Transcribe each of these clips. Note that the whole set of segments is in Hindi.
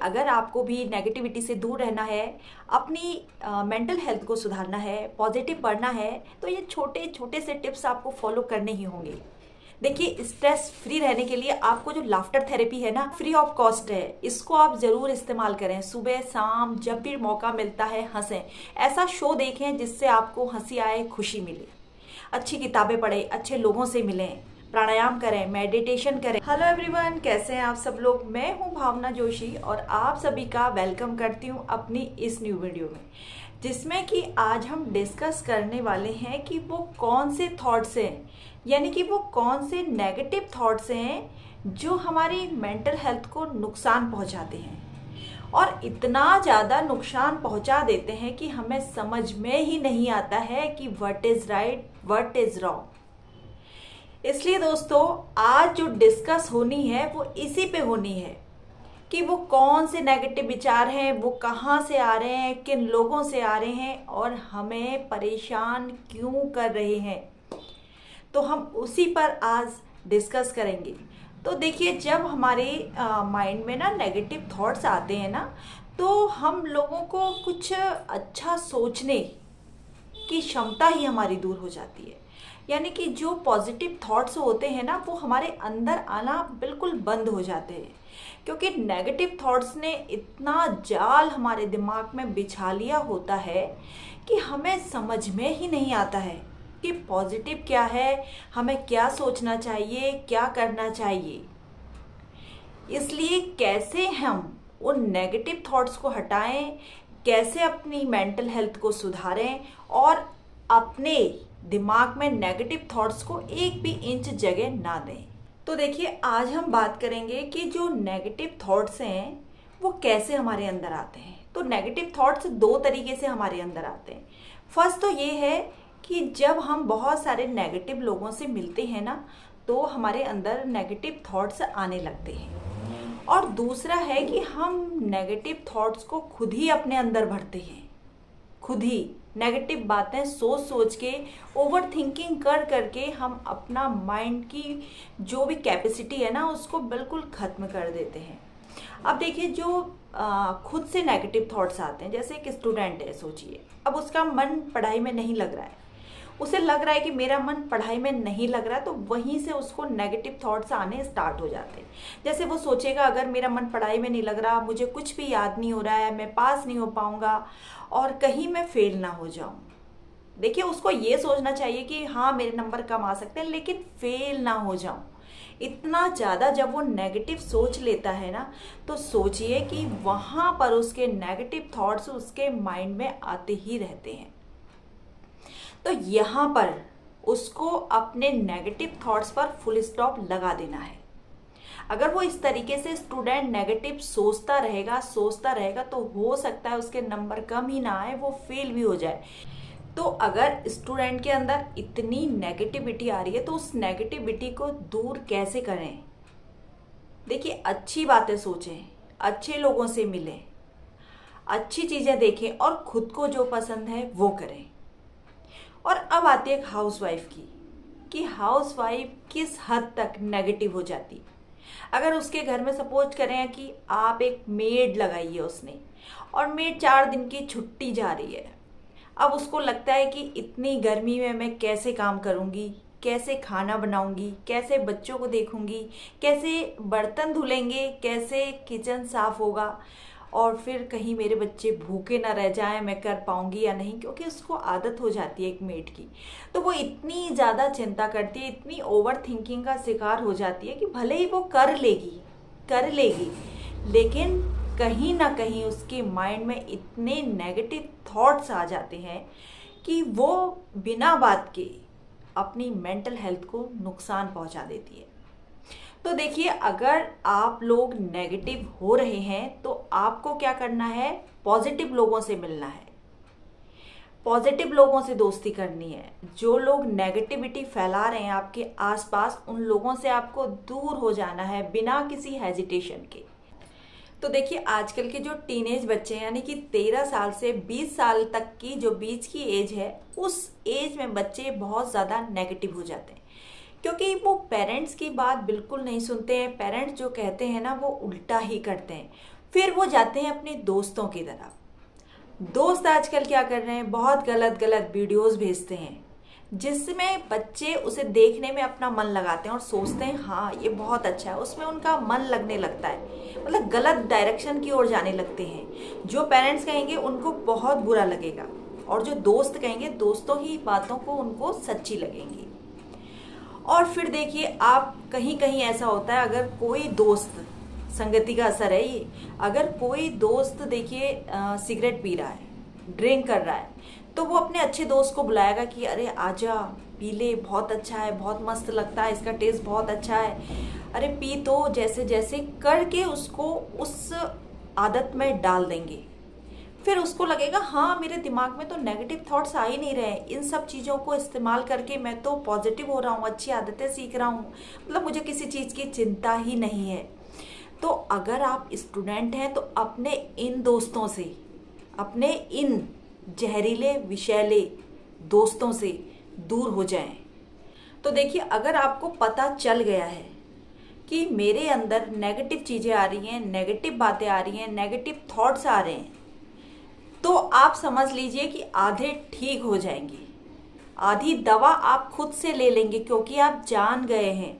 अगर आपको भी नेगेटिविटी से दूर रहना है, अपनी मेंटल हेल्थ को सुधारना है, पॉजिटिव बढ़ना है, तो ये छोटे छोटे से टिप्स आपको फॉलो करने ही होंगे। देखिए, स्ट्रेस फ्री रहने के लिए आपको जो लाफ्टर थेरेपी है ना, फ्री ऑफ कॉस्ट है, इसको आप ज़रूर इस्तेमाल करें। सुबह शाम जब भी मौका मिलता है हंसें, ऐसा शो देखें जिससे आपको हंसी आए, खुशी मिले। अच्छी किताबें पढ़ें, अच्छे लोगों से मिलें, प्राणायाम करें, मेडिटेशन करें। हेलो एवरीवन, कैसे हैं आप सब लोग। मैं हूं भावना जोशी और आप सभी का वेलकम करती हूं अपनी इस न्यू वीडियो में, जिसमें कि आज हम डिस्कस करने वाले हैं कि वो कौन से थॉट्स हैं, यानी कि वो कौन से नेगेटिव थॉट्स हैं जो हमारी मेंटल हेल्थ को नुकसान पहुंचाते हैं और इतना ज़्यादा नुकसान पहुंचा देते हैं कि हमें समझ में ही नहीं आता है कि what is right, what is wrong. इसलिए दोस्तों, आज जो डिस्कस होनी है वो इसी पे होनी है कि वो कौन से नेगेटिव विचार हैं, वो कहाँ से आ रहे हैं, किन लोगों से आ रहे हैं और हमें परेशान क्यों कर रहे हैं। तो हम उसी पर आज डिस्कस करेंगे। तो देखिए, जब हमारे माइंड में ना नेगेटिव थॉट्स आते हैं ना, तो हम लोगों को कुछ अच्छा सोचने की क्षमता ही हमारी दूर हो जाती है। यानी कि जो पॉजिटिव थॉट्स होते हैं ना, वो हमारे अंदर आना बिल्कुल बंद हो जाते हैं, क्योंकि नेगेटिव थॉट्स ने इतना जाल हमारे दिमाग में बिछा लिया होता है कि हमें समझ में ही नहीं आता है कि पॉजिटिव क्या है, हमें क्या सोचना चाहिए, क्या करना चाहिए। इसलिए कैसे हम उन नेगेटिव थॉट्स को हटाएं, कैसे अपनी मेंटल हेल्थ को सुधारें और अपने दिमाग में नेगेटिव थॉट्स को एक भी इंच जगह ना दें। तो देखिए, आज हम बात करेंगे कि जो नेगेटिव थॉट्स हैं वो कैसे हमारे अंदर आते हैं। तो नेगेटिव थॉट्स दो तरीके से हमारे अंदर आते हैं। फर्स्ट तो ये है कि जब हम बहुत सारे नेगेटिव लोगों से मिलते हैं ना, तो हमारे अंदर नेगेटिव थॉट्स आने लगते हैं। और दूसरा है कि हम नेगेटिव थॉट्स को खुद ही अपने अंदर भरते हैं, खुद ही नेगेटिव बातें सोच सोच के, ओवर थिंकिंग कर करके हम अपना माइंड की जो भी कैपेसिटी है ना, उसको बिल्कुल ख़त्म कर देते हैं। अब देखिए, जो खुद से नेगेटिव थॉट्स आते हैं, जैसे एक स्टूडेंट है, सोचिए, अब उसका मन पढ़ाई में नहीं लग रहा है, उसे लग रहा है कि मेरा मन पढ़ाई में नहीं लग रहा है, तो वहीं से उसको नेगेटिव थॉट्स आने स्टार्ट हो जाते हैं। जैसे वो सोचेगा, अगर मेरा मन पढ़ाई में नहीं लग रहा, मुझे कुछ भी याद नहीं हो रहा है, मैं पास नहीं हो पाऊंगा और कहीं मैं फेल ना हो जाऊं। देखिए, उसको ये सोचना चाहिए कि हाँ, मेरे नंबर कम आ सकते हैं लेकिन फेल ना हो जाऊं। इतना ज़्यादा जब वो नेगेटिव सोच लेता है ना, तो सोचिए कि वहाँ पर उसके नेगेटिव थॉट्स उसके माइंड में आते ही रहते हैं। तो यहाँ पर उसको अपने नेगेटिव थॉट्स पर फुल स्टॉप लगा देना है। अगर वो इस तरीके से स्टूडेंट नेगेटिव सोचता रहेगा तो हो सकता है उसके नंबर कम ही ना आए, वो फेल भी हो जाए। तो अगर स्टूडेंट के अंदर इतनी नेगेटिविटी आ रही है, तो उस नेगेटिविटी को दूर कैसे करें। देखिए, अच्छी बातें सोचें, अच्छे लोगों से मिलें, अच्छी चीज़ें देखें और खुद को जो पसंद है वो करें। और अब आती है एक हाउसवाइफ की, कि हाउसवाइफ किस हद तक नेगेटिव हो जाती। अगर उसके घर में सपोज करें कि आप एक मेड लगाई है उसने, और मेड 4 दिन की छुट्टी जा रही है। अब उसको लगता है कि इतनी गर्मी में मैं कैसे काम करूंगी, कैसे खाना बनाऊंगी, कैसे बच्चों को देखूंगी, कैसे बर्तन धुलेंगे, कैसे किचन साफ होगा, और फिर कहीं मेरे बच्चे भूखे ना रह जाएं, मैं कर पाऊंगी या नहीं, क्योंकि उसको आदत हो जाती है एक मेड की। तो वो इतनी ज़्यादा चिंता करती है, इतनी ओवर थिंकिंग का शिकार हो जाती है कि भले ही वो कर लेगी, लेकिन कहीं ना कहीं उसके माइंड में इतने नेगेटिव थॉट्स आ जाते हैं कि वो बिना बात के अपनी मेंटल हेल्थ को नुकसान पहुंचा देती है। तो देखिए, अगर आप लोग नेगेटिव हो रहे हैं तो आपको क्या करना है, पॉजिटिव लोगों से मिलना है, पॉजिटिव लोगों से दोस्ती करनी है। जो लोग नेगेटिविटी फैला रहे हैं आपके आसपास, उन लोगों से आपको दूर हो जाना है बिना किसी हेजिटेशन के। तो देखिए, आजकल के जो टीनेज बच्चे हैं, यानी कि 13 साल से 20 साल तक की जो बीच की एज है, उस एज में बच्चे बहुत ज़्यादा नेगेटिव हो जाते हैं, क्योंकि वो पेरेंट्स की बात बिल्कुल नहीं सुनते हैं। पेरेंट्स जो कहते हैं ना, वो उल्टा ही करते हैं। फिर वो जाते हैं अपने दोस्तों की तरफ। दोस्त आजकल क्या कर रहे हैं, बहुत गलत गलत वीडियोस भेजते हैं जिसमें बच्चे उसे देखने में अपना मन लगाते हैं और सोचते हैं हाँ ये बहुत अच्छा है, उसमें उनका मन लगने लगता है, मतलब गलत डायरेक्शन की ओर जाने लगते हैं। जो पेरेंट्स कहेंगे उनको बहुत बुरा लगेगा और जो दोस्त कहेंगे दोस्तों ही बातों को उनको सच्ची लगेंगी। और फिर देखिए आप कहीं कहीं ऐसा होता है, अगर कोई दोस्त, संगति का असर है ये, अगर कोई दोस्त देखिए सिगरेट पी रहा है, ड्रिंक कर रहा है, तो वो अपने अच्छे दोस्त को बुलाएगा कि अरे आजा पी ले, बहुत अच्छा है, बहुत मस्त लगता है, इसका टेस्ट बहुत अच्छा है, अरे पी तो, जैसे जैसे करके उसको उस आदत में डाल देंगे। फिर उसको लगेगा हाँ मेरे दिमाग में तो नेगेटिव थॉट्स आ ही नहीं रहे, इन सब चीज़ों को इस्तेमाल करके मैं तो पॉजिटिव हो रहा हूँ, अच्छी आदतें सीख रहा हूँ, मतलब मुझे किसी चीज़ की चिंता ही नहीं है। तो अगर आप स्टूडेंट हैं तो अपने इन दोस्तों से, अपने इन जहरीले विषैले दोस्तों से दूर हो जाएं। तो देखिए अगर आपको पता चल गया है कि मेरे अंदर नेगेटिव चीज़ें आ रही हैं, नेगेटिव बातें आ रही हैं, नेगेटिव थॉट्स आ रहे हैं, तो आप समझ लीजिए कि आधे ठीक हो जाएंगे। आधी दवा आप खुद से ले लेंगे क्योंकि आप जान गए हैं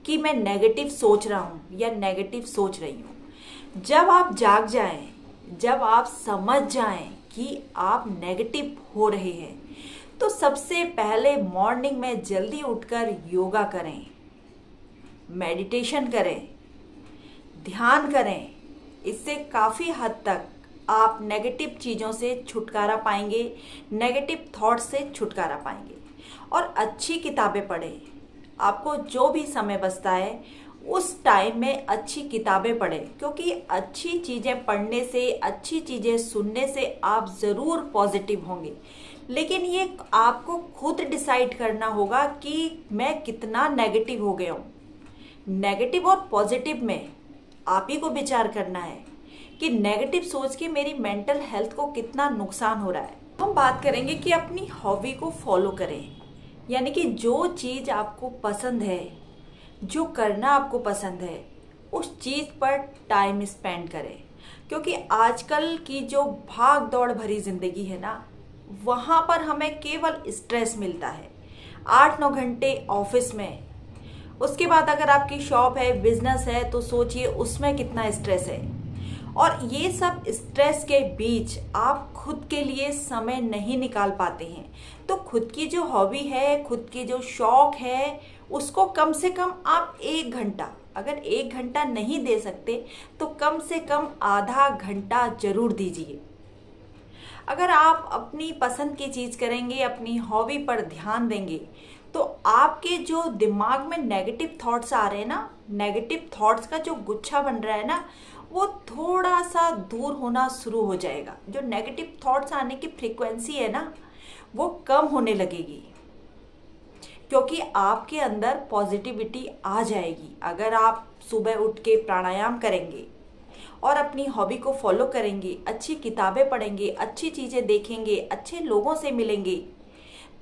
कि मैं नेगेटिव सोच रहा हूँ या नेगेटिव सोच रही हूँ। जब आप जाग जाएं, जब आप समझ जाएं कि आप नेगेटिव हो रहे हैं, तो सबसे पहले मॉर्निंग में जल्दी उठकर योगा करें, मेडिटेशन करें, ध्यान करें। इससे काफ़ी हद तक आप नेगेटिव चीज़ों से छुटकारा पाएंगे, नेगेटिव थॉट्स से छुटकारा पाएंगे। और अच्छी किताबें पढ़ें। आपको जो भी समय बचता है उस टाइम में अच्छी किताबें पढ़ें, क्योंकि अच्छी चीज़ें पढ़ने से, अच्छी चीज़ें सुनने से आप ज़रूर पॉजिटिव होंगे। लेकिन ये आपको खुद डिसाइड करना होगा कि मैं कितना नेगेटिव हो गया हूँ। नेगेटिव और पॉजिटिव में आप ही को विचार करना है कि नेगेटिव सोच के मेरी मेंटल हेल्थ को कितना नुकसान हो रहा है। हम बात करेंगे कि अपनी हॉबी को फॉलो करें, यानी कि जो चीज़ आपको पसंद है, जो करना आपको पसंद है, उस चीज़ पर टाइम स्पेंड करें। क्योंकि आजकल की जो भाग दौड़ भरी ज़िंदगी है ना, वहाँ पर हमें केवल स्ट्रेस मिलता है। 8-9 घंटे ऑफिस में, उसके बाद अगर आपकी शॉप है, बिजनेस है, तो सोचिए उसमें कितना स्ट्रेस है। और ये सब स्ट्रेस के बीच आप खुद के लिए समय नहीं निकाल पाते हैं। तो खुद की जो हॉबी है, खुद की जो शौक है, उसको कम से कम आप 1 घंटा, अगर 1 घंटा नहीं दे सकते तो कम से कम आधा घंटा जरूर दीजिए। अगर आप अपनी पसंद की चीज़ करेंगे, अपनी हॉबी पर ध्यान देंगे, तो आपके जो दिमाग में नेगेटिव थॉट्स आ रहे हैं ना, नेगेटिव थॉट्स का जो गुच्छा बन रहा है ना, वो थोड़ा सा दूर होना शुरू हो जाएगा। जो नेगेटिव थॉट्स आने की फ्रीक्वेंसी है ना, वो कम होने लगेगी, क्योंकि आपके अंदर पॉजिटिविटी आ जाएगी। अगर आप सुबह उठ के प्राणायाम करेंगे और अपनी हॉबी को फॉलो करेंगे, अच्छी किताबें पढ़ेंगे, अच्छी चीज़ें देखेंगे, अच्छे लोगों से मिलेंगे,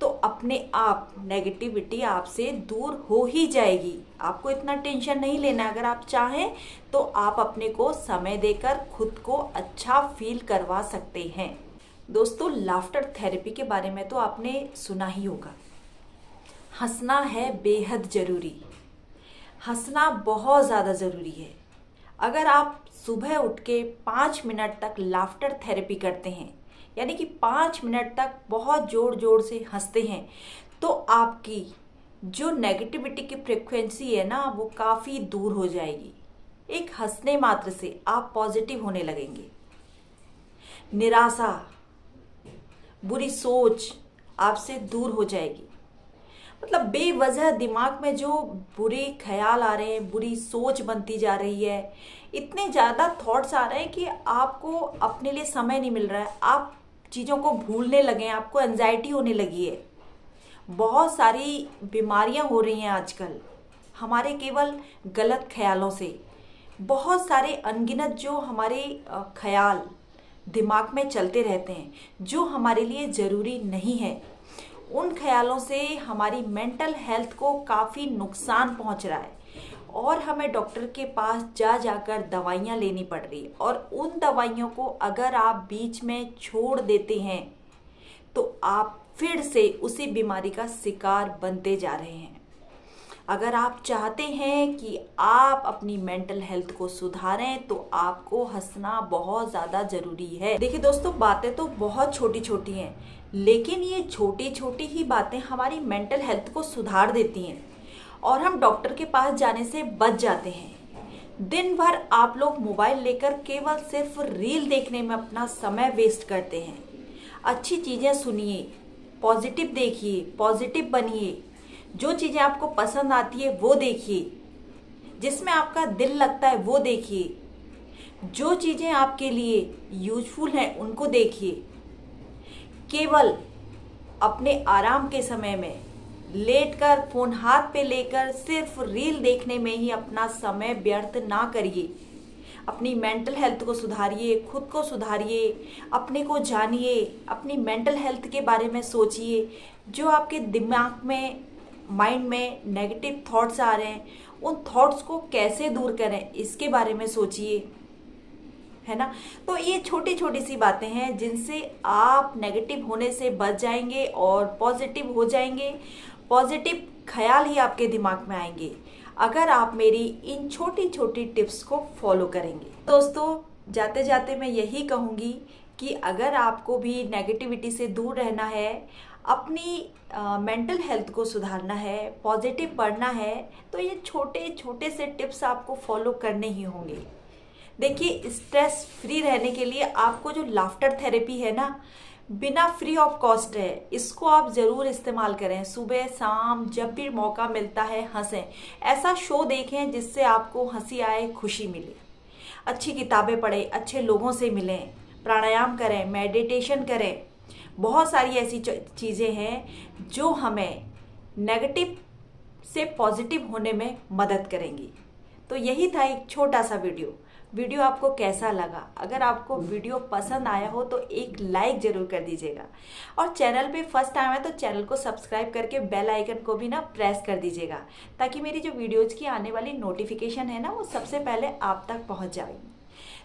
तो अपने आप नेगेटिविटी आपसे दूर हो ही जाएगी। आपको इतना टेंशन नहीं लेना। अगर आप चाहें तो आप अपने को समय देकर खुद को अच्छा फील करवा सकते हैं। दोस्तों, लाफ्टर थेरेपी के बारे में तो आपने सुना ही होगा। हंसना है बेहद ज़रूरी, हंसना बहुत ज़्यादा ज़रूरी है। अगर आप सुबह उठ के 5 मिनट तक लाफ्टर थेरेपी करते हैं, यानी कि 5 मिनट तक बहुत जोर जोर से हंसते हैं, तो आपकी जो नेगेटिविटी की फ्रिक्वेंसी है ना, वो काफ़ी दूर हो जाएगी। एक हंसने मात्र से आप पॉजिटिव होने लगेंगे। निराशा, बुरी सोच आपसे दूर हो जाएगी। मतलब बेवजह दिमाग में जो बुरे ख्याल आ रहे हैं, बुरी सोच बनती जा रही है, इतने ज़्यादा थॉट्स आ रहे हैं कि आपको अपने लिए समय नहीं मिल रहा है। आप चीज़ों को भूलने लगे हैं, आपको एंजाइटी होने लगी है। बहुत सारी बीमारियां हो रही हैं आजकल हमारे केवल गलत ख्यालों से। बहुत सारे अनगिनत जो हमारे ख्याल दिमाग में चलते रहते हैं, जो हमारे लिए ज़रूरी नहीं है, उन ख्यालों से हमारी मेंटल हेल्थ को काफ़ी नुकसान पहुंच रहा है। और हमें डॉक्टर के पास जा जाकर दवाइयाँ लेनी पड़ रही, और उन दवाइयों को अगर आप बीच में छोड़ देते हैं तो आप फिर से उसी बीमारी का शिकार बनते जा रहे हैं। अगर आप चाहते हैं कि आप अपनी मेंटल हेल्थ को सुधारें तो आपको हंसना बहुत ज़्यादा ज़रूरी है। देखिए दोस्तों, बातें तो बहुत छोटी छोटी हैं, लेकिन ये छोटी छोटी ही बातें हमारी मेंटल हेल्थ को सुधार देती हैं और हम डॉक्टर के पास जाने से बच जाते हैं। दिन भर आप लोग मोबाइल लेकर केवल सिर्फ रील देखने में अपना समय वेस्ट करते हैं। अच्छी चीज़ें सुनिए, पॉजिटिव देखिए, पॉजिटिव बनिए। जो चीज़ें आपको पसंद आती है वो देखिए, जिसमें आपका दिल लगता है वो देखिए। जो चीज़ें आपके लिए यूजफुल हैं उनको देखिए। केवल अपने आराम के समय में लेटकर फोन हाथ पे लेकर सिर्फ रील देखने में ही अपना समय व्यर्थ ना करिए। अपनी मेंटल हेल्थ को सुधारिए, खुद को सुधारिए, अपने को जानिए, अपनी मेंटल हेल्थ के बारे में सोचिए। जो आपके दिमाग में, माइंड में नेगेटिव थॉट्स आ रहे हैं, उन थॉट्स को कैसे दूर करें इसके बारे में सोचिए, है ना। तो ये छोटी छोटी सी बातें हैं जिनसे आप नेगेटिव होने से बच जाएंगे और पॉजिटिव हो जाएंगे। पॉजिटिव ख्याल ही आपके दिमाग में आएंगे अगर आप मेरी इन छोटी छोटी टिप्स को फॉलो करेंगे। दोस्तों, जाते जाते मैं यही कहूँगी कि अगर आपको भी नेगेटिविटी से दूर रहना है, अपनी मेंटल हेल्थ को सुधारना है, पॉजिटिव पढ़ना है, तो ये छोटे छोटे से टिप्स आपको फॉलो करने ही होंगे। देखिए, स्ट्रेस फ्री रहने के लिए आपको जो लाफ्टर थेरेपी है ना, बिना फ्री ऑफ कॉस्ट है, इसको आप ज़रूर इस्तेमाल करें। सुबह शाम जब भी मौका मिलता है हंसें। ऐसा शो देखें जिससे आपको हंसी आए, खुशी मिले। अच्छी किताबें पढ़ें, अच्छे लोगों से मिलें, प्राणायाम करें, मेडिटेशन करें। बहुत सारी ऐसी चीज़ें हैं जो हमें नेगेटिव से पॉजिटिव होने में मदद करेंगी। तो यही था एक छोटा सा वीडियो आपको कैसा लगा? अगर आपको वीडियो पसंद आया हो तो एक लाइक ज़रूर कर दीजिएगा, और चैनल पे फर्स्ट टाइम है तो चैनल को सब्सक्राइब करके बेल आइकन को भी ना प्रेस कर दीजिएगा, ताकि मेरी जो वीडियोज़ की आने वाली नोटिफिकेशन है ना, वो सबसे पहले आप तक पहुंच जाए।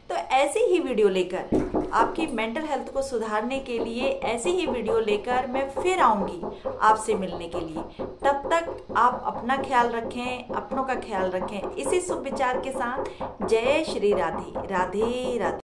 तो ऐसी ही वीडियो लेकर, आपकी मेंटल हेल्थ को सुधारने के लिए ऐसी ही वीडियो लेकर मैं फिर आऊँगी आपसे मिलने के लिए। तब तक आप अपना ख्याल रखें, अपनों का ख्याल रखें। इसी शुभ विचार के साथ जय श्री राधे राधे राधे।